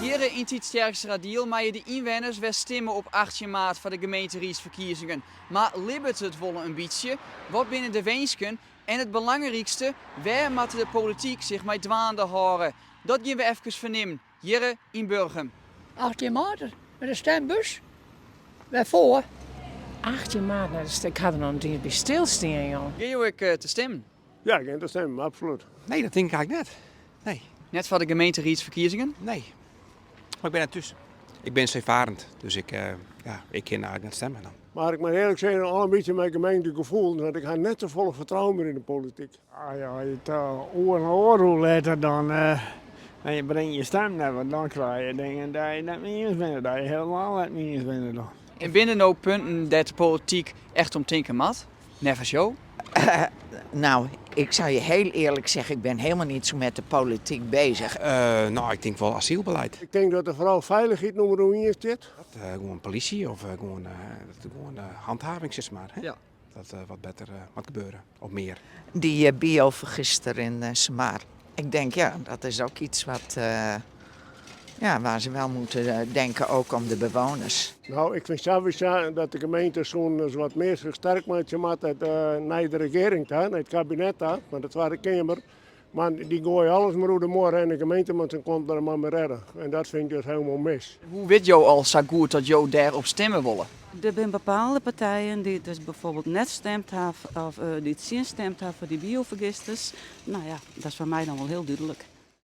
Hier in het sterkste radiel maar je de inwoners weer stemmen op 18 maart voor de gemeenteraadsverkiezingen. Maar libbert het wollen een beetje? Wat binnen de wensken? En het belangrijkste, waar moet de politiek zich mee dwaande houden? Dat gaan we even vernemen, hier in Burgum. 18 maart met een stembus. Waarvoor? 18 maart, nou, ik had er nog niet bij stilstaan, joh. Ga je ook te stemmen? Ja, ik ga te stemmen, absoluut. Nee, dat denk ik eigenlijk net. Nee, Net voor de gemeenteraadsverkiezingen? nee. Maar ik ben ertussen. Ik ben zeevarend, dus ik kan eigenlijk net stemmen dan. Maar ik moet eerlijk zeggen, al een beetje mijn gemeente gevoel, dat ik ga net te volle vertrouwen meer in de politiek. Ah ja, je oor en oor later dan en je brengt je stem naar wat dan krijg je dingen dat je net niet eens bent, dat je helemaal net niet eens bent dan. En binnen nou punten dat de politiek echt om tinken mat? Never show. Nou, ik zou je heel eerlijk zeggen, ik ben helemaal niet zo met de politiek bezig. Nou, ik denk wel asielbeleid. Ik denk dat er vooral veiligheid nummer 1 zit. Gewoon politie of gewoon handhaving, zeg maar. Hè? Ja. Dat wat beter moet gebeuren, of meer. Die biovergister in Samaar. Ik denk, ja, dat is ook iets wat, waar ze wel moeten denken, ook om de bewoners. Nou, ik vind sowieso dat de gemeente zo'n wat meer zich sterk maakt naar de regering, naar het kabinet, want dat waren de Kamer. Maar die gooien alles maar hoe de morgen en de gemeente moet zijn kont er maar mee redden. En dat vind ik dus helemaal mis. Hoe weet jou al zo goed dat jou daarop stemmen willen? Er zijn bepaalde partijen die dus bijvoorbeeld net stemd hebben of die het zin stemd hebben voor die biovergisters. Nou ja, dat is voor mij dan wel heel duidelijk.